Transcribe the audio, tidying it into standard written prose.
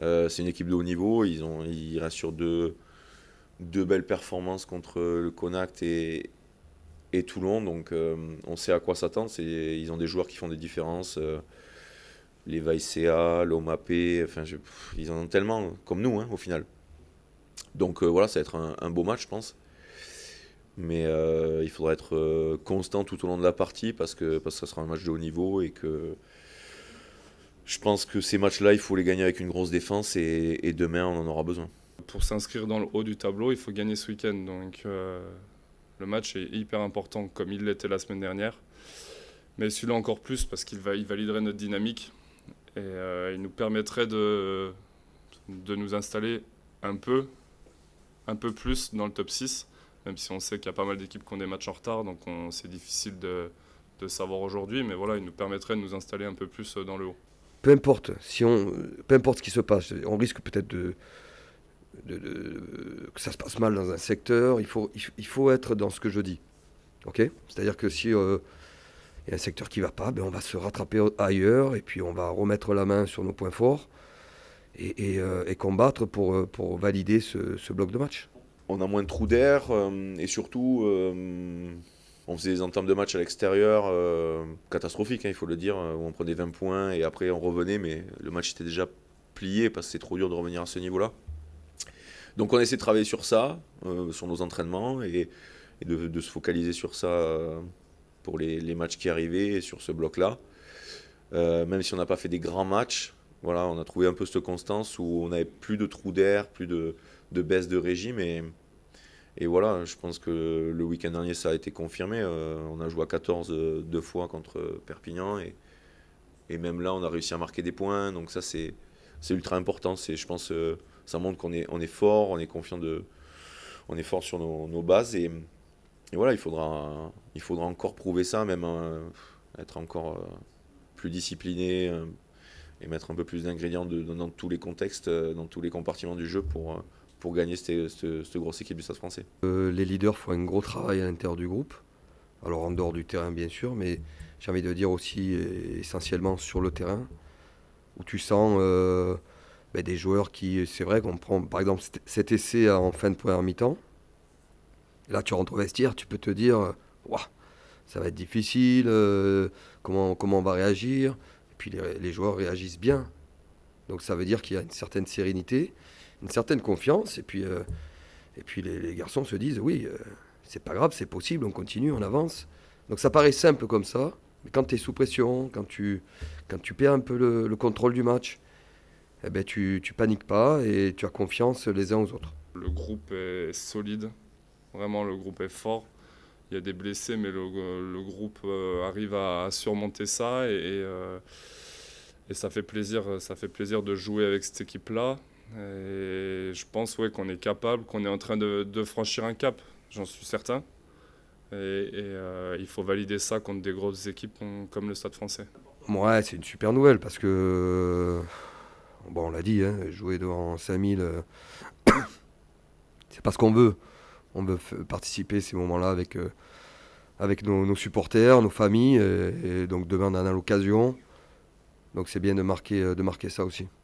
C'est une équipe de haut niveau. Ils restent sur deux belles performances contre le Connacht et Toulon. Donc on sait à quoi s'attendre. Ils ont des joueurs qui font des différences. Les Vaicea, l'Omapé, enfin, ils en ont tellement, comme nous, hein, au final. Donc voilà, ça va être un beau match, je pense. Mais il faudra être constant tout au long de la partie parce que ça sera un match de haut niveau et que je pense que ces matchs-là, il faut les gagner avec une grosse défense et demain, on en aura besoin. Pour s'inscrire dans le haut du tableau, il faut gagner ce week-end. Donc le match est hyper important, comme il l'était la semaine dernière. Mais celui-là encore plus, parce il validerait notre dynamique. Et il nous permettrait de nous installer un peu, un peu plus dans le top 6, même si on sait qu'il y a pas mal d'équipes qui ont des matchs en retard, donc c'est difficile de savoir aujourd'hui. Mais voilà, il nous permettrait de nous installer un peu plus dans le haut. Peu importe ce qui se passe, on risque peut-être que ça se passe mal dans un secteur. Il faut être dans ce que je dis. Ok. C'est-à-dire que si il y a un secteur qui ne va pas, ben on va se rattraper ailleurs et puis on va remettre la main sur nos points forts et combattre pour valider ce bloc de match. On a moins de trous d'air et surtout, on faisait des entames de match à l'extérieur catastrophiques, hein, il faut le dire, où on prenait 20 points et après on revenait, mais le match était déjà plié parce que c'est trop dur de revenir à ce niveau-là. Donc on essaie de travailler sur ça, sur nos entraînements et de se focaliser sur ça pour les matchs qui arrivaient et sur ce bloc-là. Même si on n'a pas fait des grands matchs, voilà, on a trouvé un peu cette constance où on n'avait plus de trous d'air, plus de baisse de régime. Et voilà, je pense que le week-end dernier, ça a été confirmé. On a joué à 14 deux fois contre Perpignan. Et même là, on a réussi à marquer des points. Donc ça, c'est ultra important. Je pense ça montre on est fort, on est confiant on est fort sur nos bases. Et voilà, il faudra encore prouver ça, même être encore plus discipliné et mettre un peu plus d'ingrédients dans tous les contextes, dans tous les compartiments du jeu pour gagner cette grosse équipe du Stade français. Les leaders font un gros travail à l'intérieur du groupe. Alors en dehors du terrain bien sûr, mais j'ai envie de dire aussi essentiellement sur le terrain, où tu sens des joueurs qui, c'est vrai qu'on prend par exemple cet essai en fin de première mi-temps. Là, tu rentres au vestiaire, tu peux te dire, ouah, ça va être difficile, comment on va réagir. Et puis les joueurs réagissent bien. Donc ça veut dire qu'il y a une certaine sérénité, une certaine confiance. Et puis les garçons se disent, oui, c'est pas grave, c'est possible, on continue, on avance. Donc ça paraît simple comme ça, mais quand tu es sous pression, quand tu perds un peu le contrôle du match, eh ben tu paniques pas et tu as confiance les uns aux autres. Le groupe est solide, vraiment le groupe est fort. Il y a des blessés, mais le groupe arrive à surmonter ça et ça fait plaisir de jouer avec cette équipe-là. Et je pense ouais, qu'on est capable, qu'on est en train de franchir un cap, j'en suis certain. Il faut valider ça contre des grosses équipes comme le Stade français. Ouais, c'est une super nouvelle parce que, bon, on l'a dit, hein, jouer devant 5000, c'est pas ce qu'on veut. On veut participer à ces moments-là avec nos supporters, nos familles, et donc demain on en a l'occasion. Donc c'est bien de marquer ça aussi.